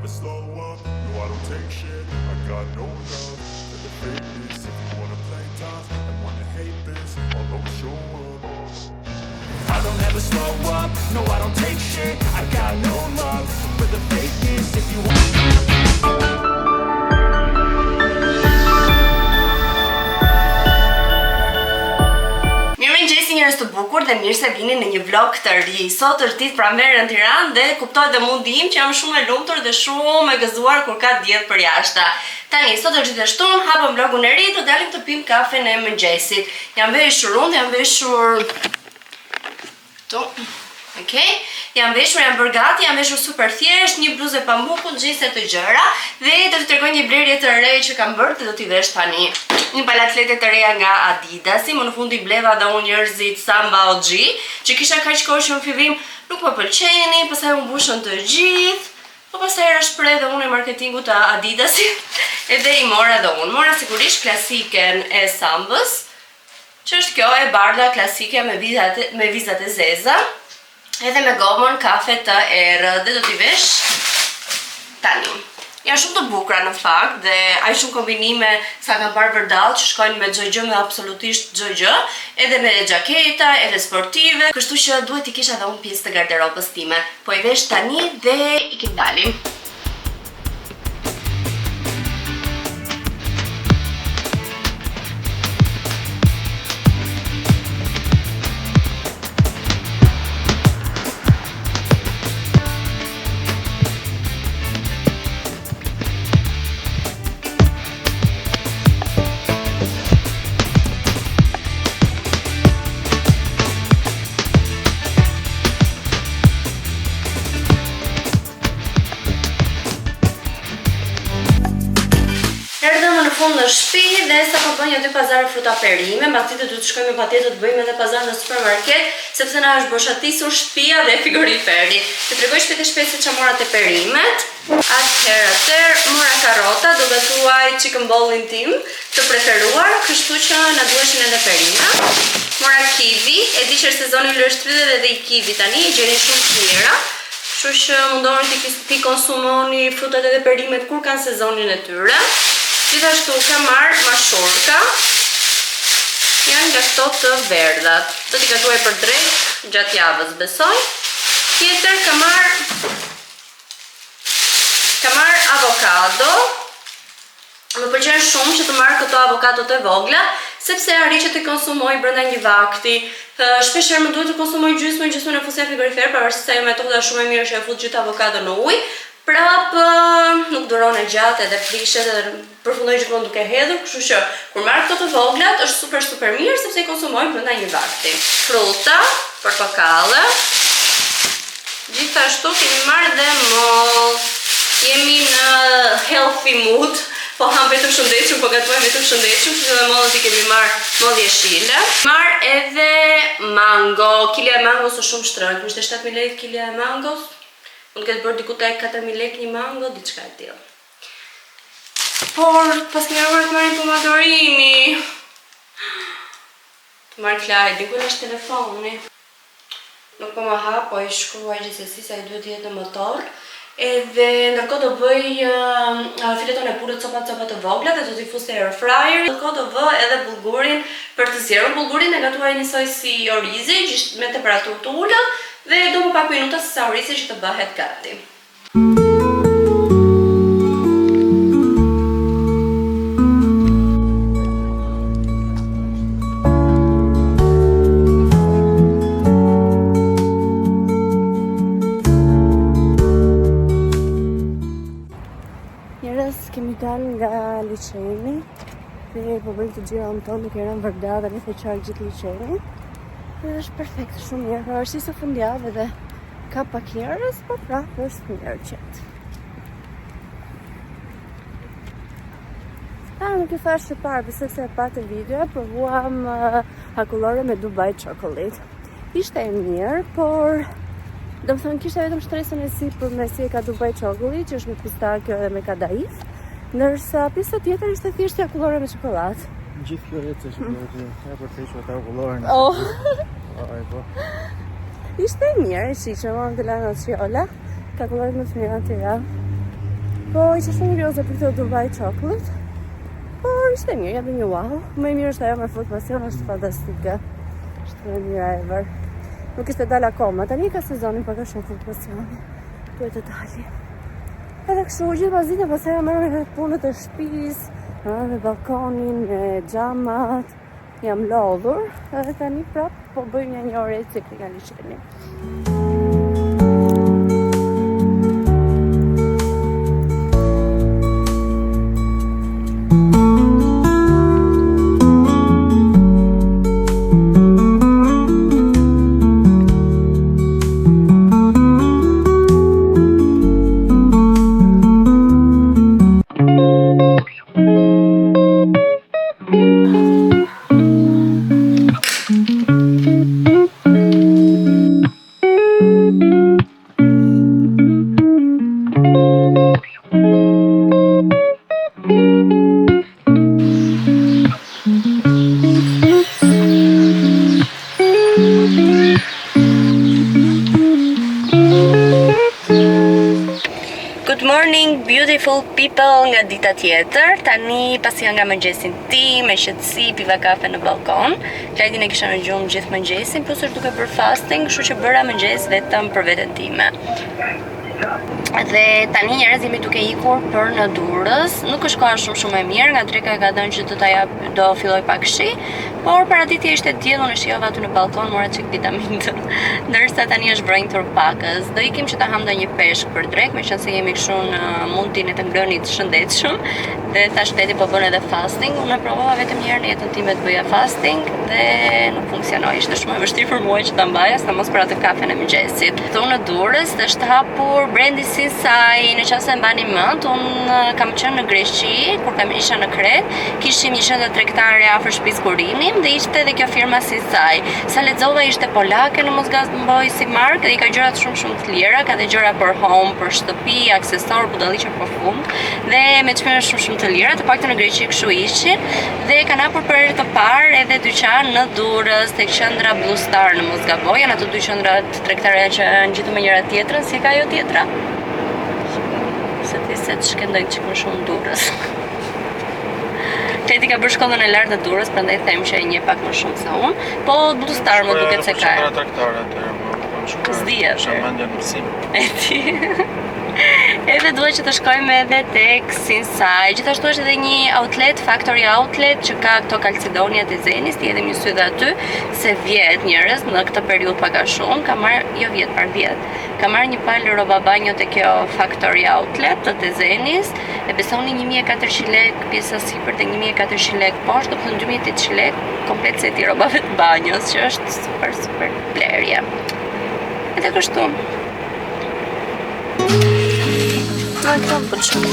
slow up, no I don't take shit. I got no love for the fakeness. If you wanna play tough and wanna hate this, I'll always show up. I don't ever slow up, no I don't take shit. I got no love for the fakeness. If you want njerëz të bukur dhe mirë se vini në një vlog të ri. Sot është ditë pranvere në Tiranë dhe kuptoj dhe mund dim që jam shumë e lumtur dhe shumë e gëzuar kur ka diell për jashta. Tani sot është ditë e shtunë, hapëm vlogun e ri, do dalim të pim kafen e mëngjesit. Jam veshur unë, jam veshur këtu. Okej, jam veshur, jam bërë gati, jam veshur super thjesht, një bluzë pambuku, xhinse të gjëra dhe do t'ju tregoj një blerje të re që kam bërë dhe do t'i vesh tani. Një palatlete të reja nga Adidasi, më në fundi bleva dhe unë njerëzit Samba OG, që kisha kaq kohë që në fillim nuk më pëlqeni, pastaj u mbushën të gjithë, po pastaj era shpreh dhe unë e marketingut të Adidasit, edhe i mora dhe unë. Mora sigurisht klasiken e Sambës, që është kjo e bardha klasike me vizat e zeza, edhe me gomën kafe të errët dhe do t'i vesh tani. Janë shumë të bukura në fakt dhe aq shumë kombinime sa kam parë vërdall që shkojnë me çdo gjë, me absolutisht çdo gjë, edhe me xhaketa, edhe sportive, kështu që duhet i kisha edhe unë pjesë të garderobës time. Po i vesh tani dhe i dalim. Në shtëpi dhe sa po bëj aty pazar fruta perime, mbasi do të shkojmë patjetër të bëjmë edhe pazar në supermarket, sepse na është boshatisur shtëpia dhe frigoriferi. Të tregoj shpejt e shpejt se çfarë mora te perimet. Atëherë mora karrota, do të thuaj chicken ballin tim të preferuar, kështu që na duheshin edhe perime. Mora kiwi, e di që sezoni lështridhe dhe i kiwi tani i gjeni shumë të mira. Kështu që mundoheni ti konsumoni frutat edhe perimet kur kanë sezonin e tyre. Gjithashtu kam marrë mashorka, janë nga këto të verdhat. Do t'i gatuaj për drejt gjatë javës, besoj. Tjetër kam marrë avokado. Më pëlqen shumë që të marrë këto avokadot e vogla, sepse arri që të konsumoj brenda një vakti. Shpeshherë më duhet të konsumoj gjysmën e fusja frigorifer, pavarësisht se ajo metoda shumë e mirë që e fut gjithë avokado në ujë. Prapë nuk duron e gjatë edhe prishet edhe përfundoj gjithmonë duke hedhur, kështu që kur marr këto të voglat është super mirë sepse i konsumoj brenda një vakti. Fruta, portokalle. Gjithashtu kemi marrë dhe moll. Jemi në healthy mood, po ham vetëm shëndetshëm, po gatuajmë vetëm shëndetshëm, kështu që mollet i kemi marrë moll jeshile. Marr edhe mango. Kilja e mangos është shumë shtrenjtë, ishte 7.000 lekë kilja e mangos. Unë këtë bërë diku tek 4.000 lekë një mango, diçka e tillë. Por, pas një arruar të marrin pomodorini. Të marrë Klaj, diku është telefoni. Nuk po më hap, po i shkruaj gjithsesi se ai duhet jetë në motor. Edhe ndërkohë do bëj fileton e pulët copa të vogla dhe do t'i fus te air fryer. Ndërkohë do vë edhe bullgurin për të zgjerrur. Bullgurin e gatuaj njësoj si orizi, me temperaturë të ulët. Dhe do më pak minuta se sa orizi që të bëhet gati. Njerëz kemi dalë nga liçeni dhe po bëjmë të gjiron tonë duke rënë vërda dhe rreth e qark gjithë liçeni. Dhe është perfekt, shumë mirë, pavarësisht se fundjavë dhe ka pak njerëz, po prapë është mirë qetë. Nuk e thash që parë, pse se e patë video, provuam akullore me Dubai Chocolate. Ishte e mirë, por do më thënë kishte vetëm shtresën e sipër me si e ka Dubai Chocolate, që është me pistakjo dhe me kadaif, ndërsa pjesa tjetër ishte thjesht akullore me çokoladë. Gjithë kjo jetë është e për të ishë të akulloren. Po. Ishte mirë, e shishë, më të lanë në qjolla, ka kulloret më të mirë në Tiranë. Po, ishe shumë kurioze për këtë Dubai Chocolate. Por ishte mirë, jep një wow. Më e mirë është ajo me food pasion, është fantastike. Është e mirë ever. Nuk ishte dal akoma, tani ka sezonin pak a shumë food pasioni. Duhet të dali. Edhe kështu, gjithë pas dite, pasaj marrë me punët e shtëpisë, me balkonin, me xhamat. Jam lodhur, edhe tani prap po bëj një orë ciklikalisht tani. Good morning, beautiful people nga dita tjetër. Tani pasi nga mëngjesin tim, me shëtësi, piva kafe në balkon. Klajtin e kisha në gjumë gjithë mëngjesin, plus është duke për fasting, kështu që bëra mëngjes vetëm për veten time. Dhe tani njerëz jemi duke ikur për në Durrës. Nuk është koha shumë e mirë, nga dreka ka thënë që do filloj pak shi, por paraditja ishte diell, unë shijova aty në balkon, mora çik vitaminë D. Ndërsa tani është vrenjtur pakës. Do ikim që ta ham ndonjë peshk për drek, meqense jemi kështu në mundin e të ngrënit të shëndetshëm. Dhe tash Teti po bën edhe fasting. Unë provova vetëm një herë në jetën time të bëja fasting dhe nuk funksionoi. Ishte shumë e vështirë për mua që ta mbaja, sidomos për atë kafen e mëngjesit. Këtu në Durrës është hapur brendi Sinsai. Në qase mbani mend, unë kam qenë në Greqi, kur isha në Kret, kishim një qendër tregtare afër shtëpisë ku rinim dhe ishte edhe kjo firma Sinsai. Sa lexova ishte polake në mos gazmboj si markë dhe i ka gjërat shumë të lira, ka dhe gjëra për home, për shtëpi, aksesor, budalliqe për fund dhe me çmime shumë të lira, të paktën në Greqi kështu ishin dhe kanë hapur për herë të parë edhe dyqan në Durrës tek qendra Blue Star në mos gaboj, janë ato dy qendra tregtare që ngjitur me njëra tjetrën, si ka ajo tjetra. Se të shkendoj që më shumë Durrës. Teti ka bërë shkollën e lartë të Durrës, prandaj them që e njeh pak më shumë se unë. Po Blue Star më duket se ka. S'dihet. E ti. Edhe duhet që të shkojmë edhe tek Sinsai. Gjithashtu është edhe një outlet, factory outlet, që ka këto Calcedonia të Zenis, ti edhe një sy dhe aty, se vjet njerëz në këtë periudhë pak a shumë, ka marrë, jo vjet, par vjet, ka marrë një palë rroba banjo te kjo factory outlet të Tezenis, e besoni 1400 lek pjesa sipër, tek 1400 lek poshtë, do të thënë 2800 lek komplet seti rrobave të banjos, që është super blerje. Edhe kështu. Ai kam pëlqyer.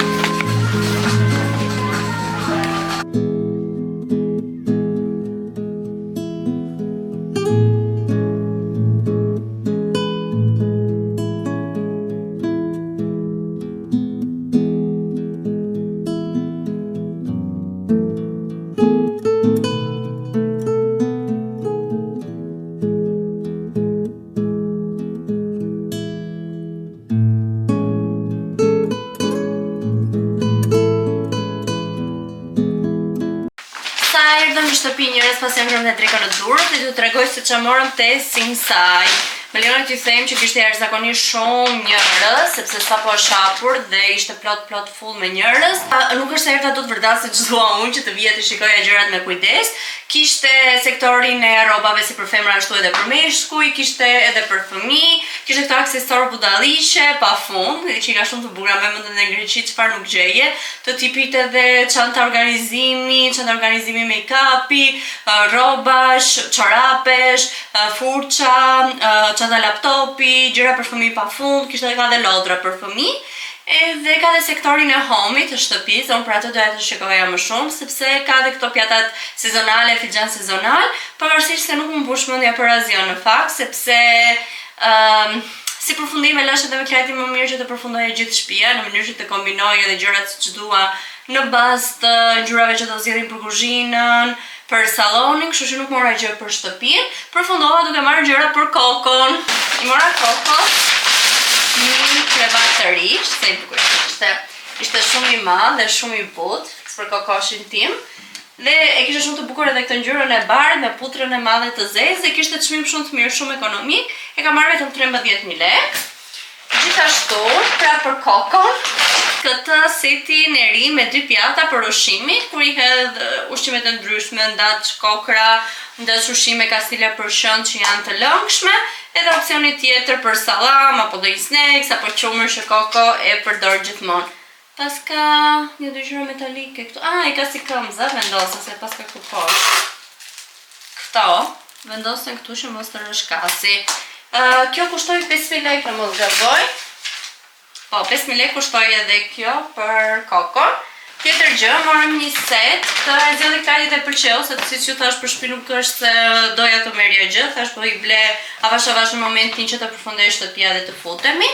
Erdhëm në shtëpi njerëz pas jam ngrënë dreka në Durrës dhe t'ju tregoj se ç'a morëm te Sinsai. Më lejoni t'ju them që kishte jashtëzakonisht shumë njerëz, sepse sapo është hapur dhe ishte plot full me njerëz. Nuk është se erdha do të vërdasit që dua unë që të vija të shikoja gjërat me kujdes. Kishte sektorin e rrobave si për femra ashtu edhe për meshkuj, kishte edhe për fëmijë, kishte këto aksesor budalliqe pafund, që ka shumë të bukura, me mendën e Greqi çfarë nuk gjeje, të tipit edhe çanta organizimi make-upi, rrobash, çorapesh, furça, çanta laptopi, gjëra për fëmijë pafund, kishte edhe ka dhe lodra për fëmijë. Edhe ka dhe sektorin e home-it të shtëpisë, unë për ato doja të shikoja më shumë, sepse ka dhe këto pjatat sezonale, fixhan sezonal, pavarësisht se nuk më mbush mendja për azion në fakt, sepse si përfundim e lash edhe me Kletin më mirë që të përfundoja gjithë shtëpia, në mënyrë që të kombinoj edhe gjërat siç dua në bazë të ngjyrave që do zgjedhin për kuzhinën, për sallonin, kështu që nuk mora gjë për shtëpinë, përfundova duke marrë gjëra për kokën. I mora kokën, një krevat të rish, se i bukur ishte. Ishte shumë i madh dhe shumë i butë për kokoshin tim. Dhe e kishte shumë të bukur edhe këtë ngjyrën e bardhë me putrën e madhe të zezë, dhe kishte çmim shumë të mirë, shumë ekonomik. E kam marrë vetëm 13.000 lekë. Gjithashtu, pra për kokon, këtë setin e ri me 2 pjata për ushqimit, kur i hedh ushqimet e ndryshme, ndaç kokra, ndaç ushqime kastile për shënd që janë të lëngshme, edhe opsioni tjetër për sallam, apo do i snacks, apo qumër që koko e përdor gjithmonë. Pas ka një dyshyre metalike këtu. I ka si këmbëza, vendosen se pas ka kuposh. Këto, vendosen këtu që mos të rëshkasi. Kjo kushtoj 5.000 lekë në mos gaboj. Po, 5.000 lekë kushtoj edhe kjo për kokon. Tjetër gjë, morëm një set, të e zjodhi Klajit e pëlqeu, se si që thash për shpi nuk është se doja të merja gjë, thash po i ble avash në momentin që të përfundoj shtëpia dhe të futemi.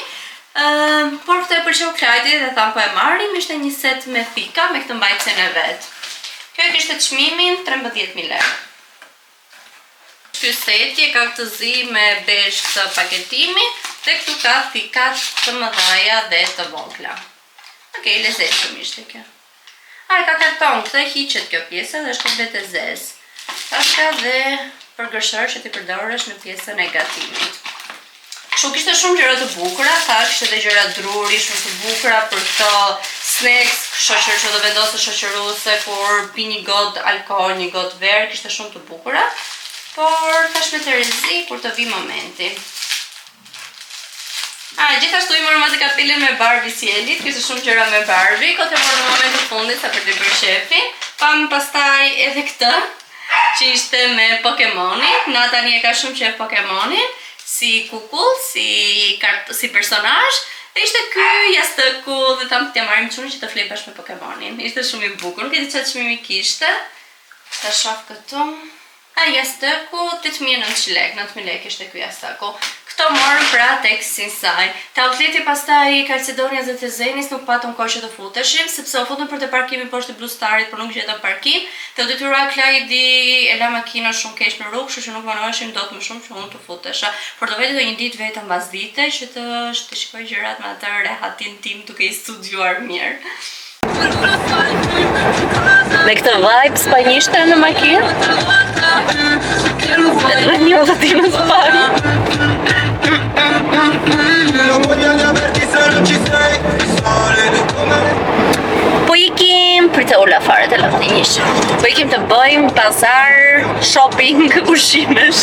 Por këtë e pëlqeu Klajtit dhe tham po e marrim, ishte një set me fika me këtë mbajtjen e vet. Kjo e kishte çmimin 13.000 lekë. Ky seti ka këtë zi me bezh të paketimit dhe këtu ka fikat të mëdhaja dhe të vogla. Okej, lezetshëm ishte kjo. Ka karton, këtë hiqet kjo pjesë dhe është komplet e zezë. Tash ka dhe përgërshër që ti përdorësh në pjesën e gatimit. Kështu kishte shumë gjëra të bukura, kishte edhe gjëra druri shumë të bukura për këto snacks, shoqër që do vendosë shoqëruese kur pi një gotë alkohol, një gotë verë, kishte shumë të bukura. Por tash me të rezi kur të vi momenti. Gjithashtu i morëm atë kapelen me Barbie Sielit, kishte shumë gjëra me Barbie, këtë e morëm në momentin fundit sa për të bërë shefin. Pam pastaj edhe këtë, që ishte me Pokemonin. Natani e ka shumë qef Pokemonin, si kukull, si personazh. Dhe ishte ky jastëku dhe tam t'ja marrim çunë që të flej bashkë me Pokemonin. Ishte shumë i bukur, nuk e di çfarë çmimi kishte. Ta shoh këtu. Jastëku 8.900 lekë, 9.000 lekë ishte ky jastëku. Këto morëm pra tek Sinsaj. Te outleti pastaj Calcedonias dhe Tezenis nuk patëm kohë që të futeshim, sepse u futëm për te parkimi poshtë Blue Starit, por nuk gjetëm parkim. Te u detyrua Klajdi e la makinën shumë keq në rrugë, kështu që nuk vanoheshim dot më shumë që unë të futesha. Por do vete do një ditë vetëm mbas dite që të shikoj gjërat me atë rehatin tim duke i studiuar mirë. Me këtë vibe spanjishte në makinë. Edhe një të ti më spani. Po ikim për të ulla fare të laftinjish. Po ikim të bëjmë pazar, shopping, ushimesh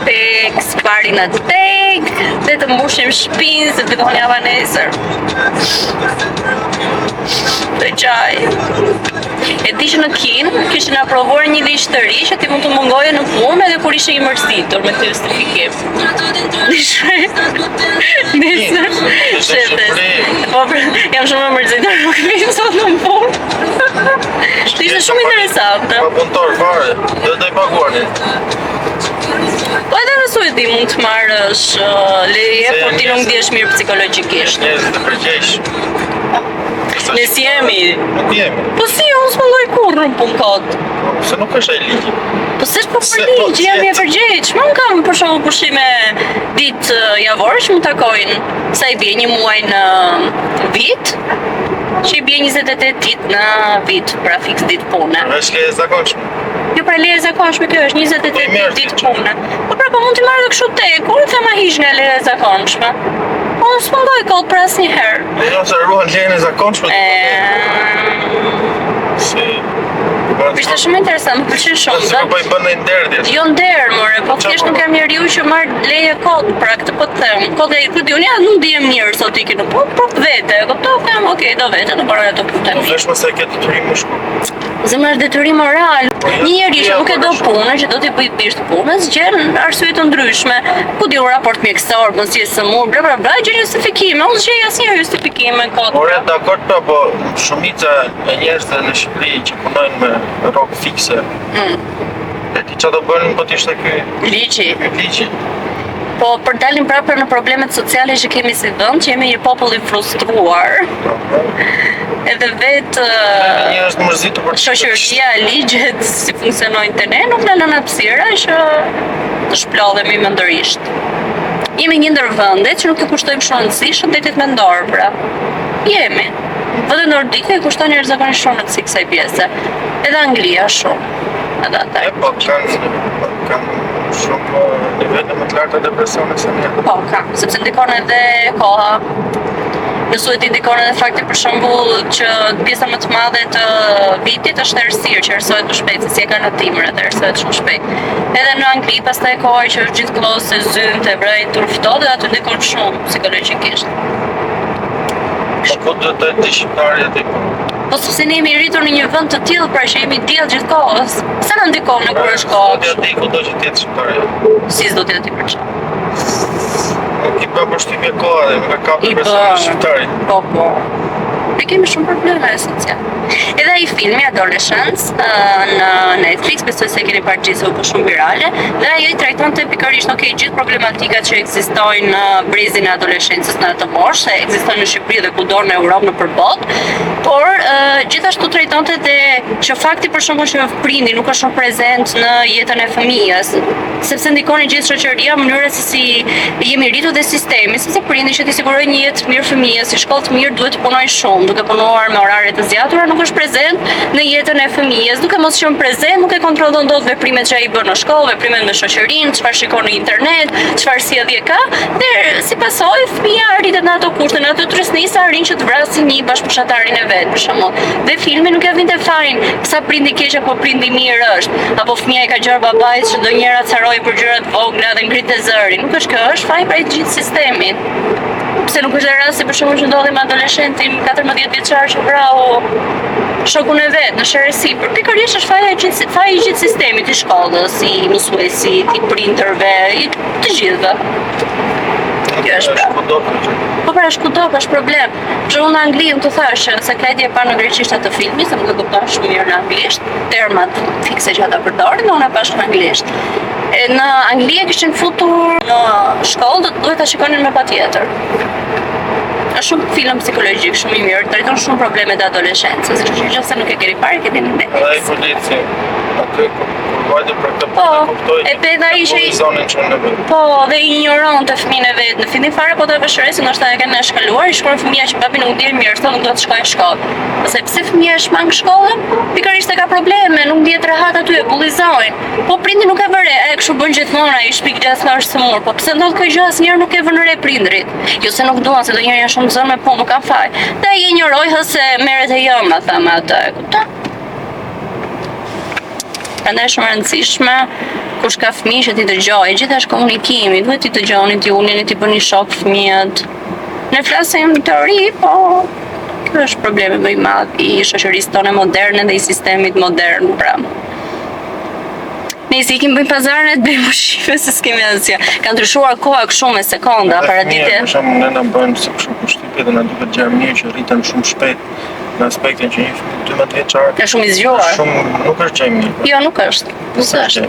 tek Spari në tek, dhe të mbushim shpinë se fillon java nesër. Të qaj. E di që në Kinë kishin aprovuar një ligj të ri që ti mund të mungoje në punë edhe kur ishe i mërzitur me këtë justifikim. Po, jam shumë e mërzitur, nuk vim sot në punë. Ishte shumë interesante. Pa punëtor fare, dhe të i paguanin. Po edhe nësu e di mund të marrësh leje, por ti nuk dihesh mirë psikologjikisht. Njerëzit të përgjesh. Ne si jemi? Nuk jemi. Po si, unë s'mëlloj kur në punë kod. Se nuk është ai ligji. Po s'është po për ligj, jam e përgjegjsh. Më kam për shembull pushime ditë javore që më takojnë. Sa i bie një muaj në vit? Që i bie 28 ditë në vit, pra fiks ditë pune. Është leje zakonshme. Jo, pra leje zakonshme kjo është 28 ditë pune. Po pra, po mund t'i marrë dhe kështu tek, unë them a hiq nga leje zakonshme. Unë s'mundoj kod për asnjëherë. Dhe jo se ruan lejen e zakonshme. Ishte shumë interesant, më pëlqen shumë. Se po i bën në nderdhje. Jo nder, more, po thjesht nuk kam njeriu që marr leje kod, pra këtë po të them. Kod e këtë unë nuk dihem mirë sot iki në punë, po vete. Këto them, okay, do vete, do bëra ato punë. Po vesh mos e ke detyrim më shku. Zemër detyrim moral. Një njeri që nuk e do punën, që do t'i bëj pisht punës, gjen arsye të ndryshme. Ku di raport mjekësor, mosje sëmur, bla bla bla, gjen justifikime. Unë gjej asnjëherë justifikime kod. Por e dakord po shumica e njerëzve në Shqipëri që punojnë me rrogë fikse. E ti çfarë do bënin po t'ishte ky ligji? Po për dalim prapër në problemet sociale që kemi si vend, që jemi një popull i frustruar. Edhe vetë shoqëria, ligjet si funksionojnë te ne nuk na lën hapësira që të shplodhemi mendërisht. Jemi një ndër vendet që nuk i kushtojmë shumë rëndësi shëndetit mendor, pra. Jemi. Vende nordike kushton jashtëzakonisht shumë rëndësi kësaj pjese. Edhe Anglia shumë. Edhe ata. Po kanë shumë nivele më të larta depresione se ne. Po, kam, sepse ndikon edhe koha. Mësuet i ndikon edhe fakti për shembull që pjesa më të madhe të vitit është errësirë që errësohet më shpejt, se si e kanë atimër edhe errësohet shumë shpejt. Edhe në Angli pastaj koha që është gjithë klose, zymtë, vrejt, turftohet dhe aty ndikon shumë psikologikisht. Po ku do të ti shqiptarja ti? Po sepse ne jemi rritur në një vend të tillë, pra që jemi diell gjithkohës. Sa na ndikon në kur është koha? Do ti ku do që ti jetë shqiptarja? Si s'do të jetë për çfarë? I bë përshtypje koha dhe me ka persona shqiptari. Po. Ne kemi shumë probleme esencial. Edhe ai filmi Adolescence në Netflix, besoj se keni parë gjithë, u bë shumë virale, dhe ai trajtonte pikërisht gjithë problematikat që ekzistojnë në brezin e adoleshencës në atë moshë, se ekzistojnë në Shqipëri dhe kudo në Europë nëpër botë, por gjithashtu trajtonte dhe që fakti për shembull që prindi nuk është shumë prezent në jetën e fëmijës, sepse ndikon gjithë shoqëria, mënyra se si jemi rritur dhe sistemi, sepse prindi që t'i sigurojë një jetë mirë fëmijës, si shkollë të mirë duhet të punojë shumë, duke punuar me orare të zgjatura, nuk është prezent në jetën e fëmijës, duke mos qenë prezent, nuk e kontrollon dot veprimet që ai bën në shkollë, veprimet me shoqërinë, çfarë shikon në internet, çfarë sjellje ka, dhe si pasojë fëmia rritet në ato kushte, në ato trysnisa arrin që të vrasë një bashkëpunsatarin e vet, për shembull. Dhe filmi nuk ja vinte fajin sa prindi keq apo prindi mirë është, apo fëmia i ka gjerë babait që ndonjëherë atësaroi për gjëra të vogla dhe ngritë zërin. Nuk është kjo, është fajin për gjithë sistemin. Pse nuk është rasti për shembull që ndodhi me adoleshentin 14 vjeçar që vrau shokun e vet në sherësi, për pikërisht është faji i gjithë sistemit, i shkollës, i mësuesit, i prindërve, i të gjithëve. Kjo është pra. Po pra është kudo, është problem. Që unë në Angli më të thashë, se Klajdi e pa në greqisht atë filmi, se më të kupton shumë mirë në anglisht, termat fikse që ata përdorin, unë e pash në anglisht. Në Angli e kishin futur në shkollë, duhet ta shikonin me patjetër. Është shumë film psikologjik, shumë i mirë, trajton shumë probleme të adoleshencës, kështu që nëse nuk e keni parë, keni në Netflix. Edhe ai polici, atë vajte për këtë punë kuptoi. E peta ishte po, dhe ignoronte fëmijën e vet. Në fillim fare po ta vëshëresin, ndoshta e kanë shkaluar, i shkruan fëmia që papi nuk ndiej mirë, thonë nuk do të shkojë në shkollë. Sepse fëmia është mang shkollën, pikërisht e ka probleme, nuk ndihet rehat aty, e bullizojnë. Po prindi nuk e vëre, kështu bën gjithmonë, ai shpik gjatë nga është smur. Po pse ndodh kjo gjë asnjëherë nuk e vën re prindrit. Jo se nuk duan, se donjëherë janë shumë zonë me punë, nuk kanë faj. Dhe ai e ignoroi se merret e joma, thamë atë, e kupton? Prandaj është shumë e rëndësishme kush ka fëmijë që ti dëgjoj, gjithashtu komunikimi, duhet ti dëgjoni, ti uleni, ti bëni shok fëmijët. Ne flasim teori, po kjo është problemi më i madh i shoqërisë tonë moderne dhe i sistemit modern, pra. Ne si ikim bëjmë pazarin e të bëjmë ushqime se s'kemi asgjë. Ka ndryshuar koha shumë me sekonda, paradite. Për shembull, ne na bëjmë si për shembull shtypje dhe na duket gjë mirë që rriten shumë shpejt në aspektin që një 12 vjeçar. Është shumë i zgjuar. Shumë nuk është gjë mirë. Jo, nuk është. Nuk është.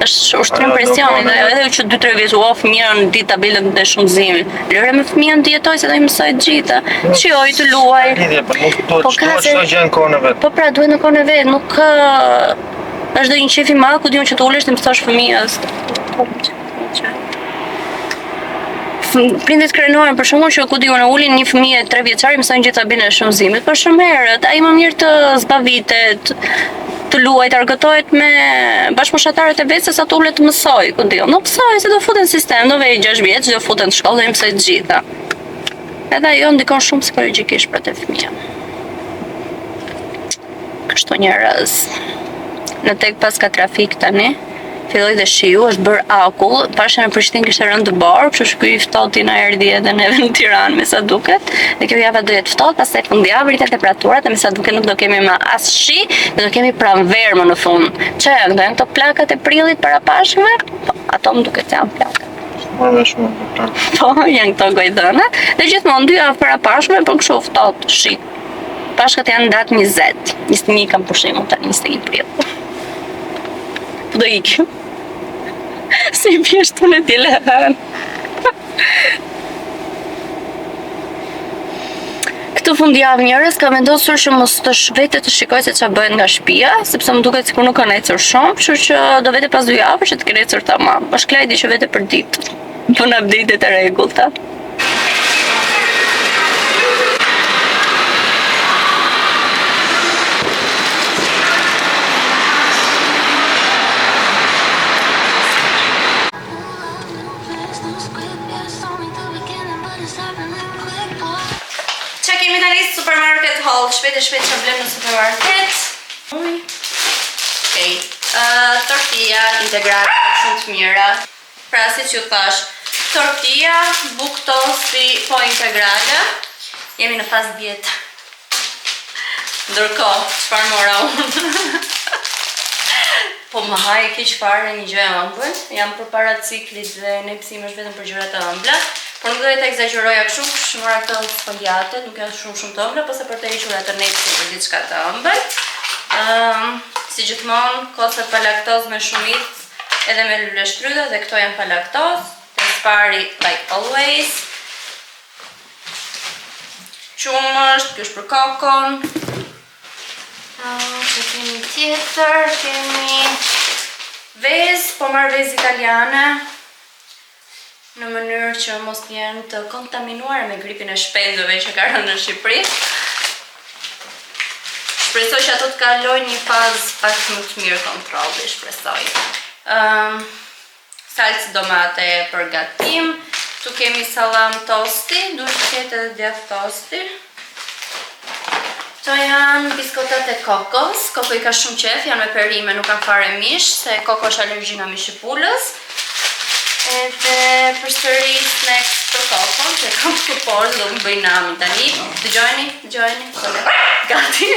Është ushtrim presioni dhe edhe që 2-3 vjeç fëmia në ditë tabelën e shumëzimit. Lëre me fëmijën të jetojë se do i mësoj të gjitha. Çojë të luaj. Lidhje, po nuk duhet çdo gjë në kohën e vet. Po pra duhet në kohën e vet, nuk është do një qef i madh ku diun që të ulesh të mësosh fëmijës. Prindit krenuaren për shembull që ku diun e ulin një fëmijë 3 vjeçar i mësojnë gjithë tabelën e shumëzimit, por shumë herët ai më mirë të zbavitet, të luajë, të argëtohet me bashkëpunshatarët e vet se sa të ulet të mësoj, ku diun. Nuk mësoj se do futen në sistem, do vej 6 vjeç, do futen në shkollë dhe i mësoj të gjitha. Edhe ajo ndikon shumë psikologjikisht për të fëmijën. Kështu një rrez. Në tek pas ka trafik tani, filloi dhe shiu, është bërë akull, pashë në Prishtinë kishte rënë të borë, kështu që ky ftohti na erdhi edhe neve në Tiranë me sa duket. Dhe kjo javë do jetë ftohtë, pastaj fundjavë rritet temperaturat dhe me sa duket nuk do kemi më as shi, dhe do kemi pranverë më në fund. Çfarë janë këto plakat e prillit para Pashkëve? Po, ato më duket se janë plaka. Po, janë këto gojdhëna. Dhe gjithmonë 2 javë para Pashkëve, po kështu ftohtë, shi. Pashkët janë datë 20, 21 kam pushim, tani 21 prill. Po do ikim. Se i pjeshtu në t'i lehen. Këtë fundjavë njerëz ka vendosur që mos të shvete të shikoj se çfarë bëhet nga shtëpia, sepse më duket sikur nuk kanë ecur shumë, kështu që do vete pas 2 javësh që të kenë ecur tamam. Është Klajdi që vete për ditë. Bën update të rregullta. Shkojmë tani në supermarket haul, shpejt e shpejt që blem në supermarket. Okej. Tortilla integrale shumë të mira. Pra si që thash, tortilla, buk tosti, po integrale. Jemi në fazë dietë. Ndërkohë, çfarë mora unë? Po më haj keq fare një gjë e ëmbël. Jam përpara ciklit dhe ne psimesh vetëm për gjëra të ëmbla. Por nuk do të egzageroja kështu, që mora këto spagjate, nuk janë shumë të ëmbla, po se për të hequr atë nepsin për diçka të ëmbël. Si gjithmonë, kose pa laktozë me shumicë, edhe me lule shtrydhe dhe këto janë pa laktozë. Pari like always. Qumësht, kjo është për kokon. Që kemi tjetër, kemi vezë, po marrë vezë italiane në mënyrë që mos jenë të kontaminuar me gripin e shpendëve që ka rënë në Shqipëri. Shpresoj që ato të kaloj një fazë pak më të mirë kontrolli, shpresoj. Salcë domate për gatim. Tu kemi salam tosti, duhet të ketë edhe djath tosti. Këto janë biskotat e kokos. Koko i ka shumë qef, janë me perime, nuk ka fare mish, se koko është alergji nga mishi pulës. Edhe përsëri snacks për kokon, që kam të porë, do më bëj nami tani. Dëgjojni, gati.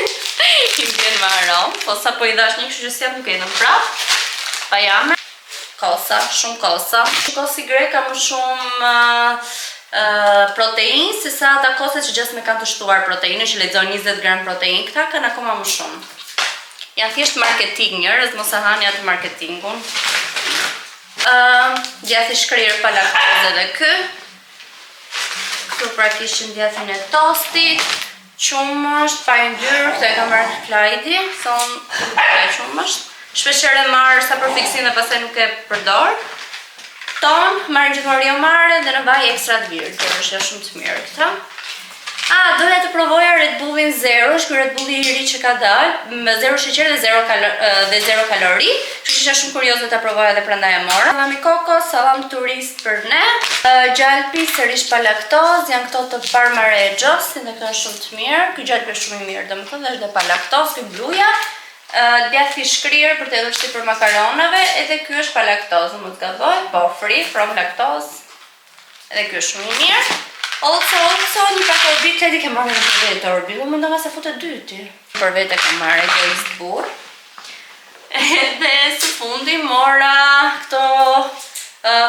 I vjen më aromë, po sa po i dash një kështu që s'jap nuk e në prap. Pa jame. Kosa, shumë kosa. Kosi grek ka më shumë protein, se sa ata koset që gjithë me kanë të shtuar proteinë, që lexojnë 20 gram protein, këta kanë akoma më shumë. Janë thjesht marketing njerëz, mos e hani atë marketingun. Djathi shkrirë pa laktozë edhe kë. Këtu pra kishin djathin e tostit, qumësht, pa yndyrë, këto e ka marrë Klajdi, thonë qumësht. Shpesher e marrë sa për fiksim dhe pastaj nuk e përdor. Ton, marrin gjithmonë rio mare dhe në vaj ekstra të virgë, që është shumë të mirë këta. Doja të provoja Red Bullin Zero, është ky Red Bulli i ri që ka dalë, me 0 sheqer dhe 0 kalori, kështu që isha shumë kurioze ta provoja dhe prandaj e mora. Salami kokos, salam turist për ne. Gjalpi sërish pa laktozë, janë këto të Parmarejos, dhe këto janë shumë të mirë. Ky gjalpi është shumë i mirë, domethënë është dhe pa laktozë, ky bluja. Djathi shkrirë për të edhështi për makaronave, edhe ky është pa laktozë, më të gaboj, po free from laktozë, edhe ky është shumë i mirë. Also, një pak orbi, Kledi ke marrë në për vete orbi, dhe më ndova se fute dyti. Për vete ke marrë e gëjës të burë. Edhe së fundi mora këto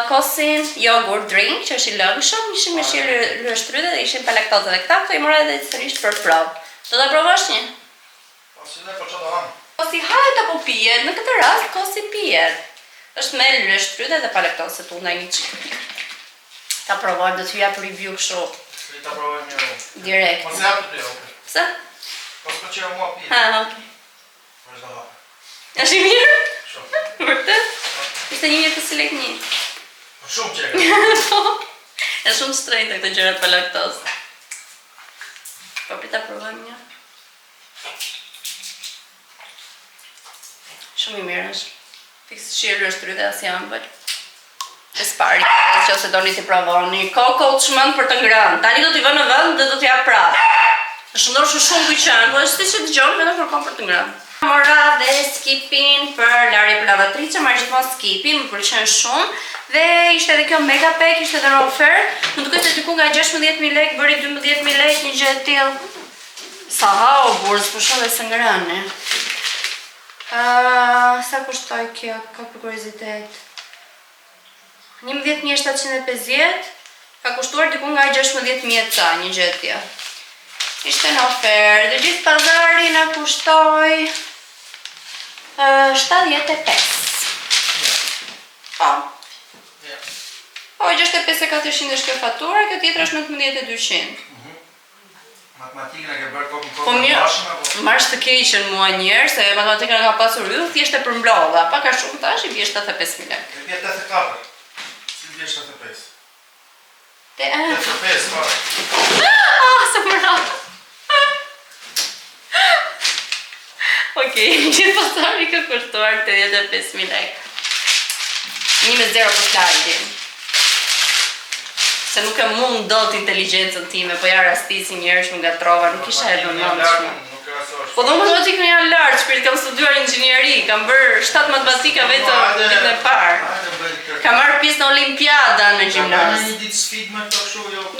kosin jogurt drink, që është i lëngshëm, ishin me shirë lë shtrydhe dhe ishin pa laktozë dhe këta, këto i mora edhe sërish për provë. Do të provosh një? Si ne po që do hanë? Kosi hajt apo pijet, në këtë rast kosi pijet. Është me lule shtrydhe dhe pa laktozë, se tu ndaj një qikë. Ta provoj, do t'ju japë review kështu. Si ta provoj një direkt. Po se japë të review? Pse? Po s'ko që mua pijet. Okej. Po është do hapë. Është i mirë? Shumë. Vërtet? Ishte 1500 lekë një. Po shumë qeka. E shumë shtrenjtë këto gjërat pa laktozë. Po pri ta provojmë një. Shumë i mirë është. Fiksë shirë është rrydhe asë janë bëllë. E spari, që ose do një t'i provoni. Koko të shmënd për të ngrënë. Tani do t'i vë në vënd dhe do t'ja prapë. është ndorë shumë kuqen, po është që të gjonë vetëm kërkon për të ngrënë. Mora dhe skipin për larje për lavatrice, marrë gjithmonë skipi, më pëlqen shumë. Dhe ishte edhe kjo mega pack, ishte edhe në ofertë. Më duket se diku nga 16.000 lekë, bëri 12.000 lekë, një gjë e tillë. Sa ha o burës, po shoh dhe së ngrënë. Sa kushtoj kjo, ka për kuriozitet? 11.750, ka kushtuar diku nga 16.000 ca, një gjë e tillë. Ishte në ofertë, dhe gjithë pazari na kushtoj 75. Po. Po, 65.400 është kjo fatura, kjo tjetër është 19.200. Matematikën e ke bërë kokën Po mirë, marrë të keqen mua njerë, se matematikën e ka pasur yll, thjesht e përmblodha, pak a shumë tash i bje 75.000 lekë. E bje 84, si bje 75? 85, fare. Se më ratë. Okej, gjithë pasari ka kushtuar 85.000 lekë. Një me 0 për slajdi. Se nuk e mund dot inteligjencën time, po ja rastisi njerë që më gatrova, nuk isha e vëmendshme. Po do matematikën janë lartë, shpirt kam studiuar inxhinieri, kam bërë 7 matematika vetëm ditën e parë. Kam marrë pjesë në olimpiada në gjimnaz.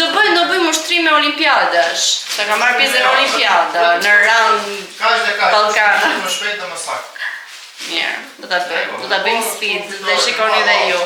Do bëjmë ushtrime olimpiadash. Se kam marrë pjesë në olimpiada, në rang Ballkana. Më shpejt dhe më saktë. Mirë, do ta bëjmë sfidë dhe shikoni dhe ju.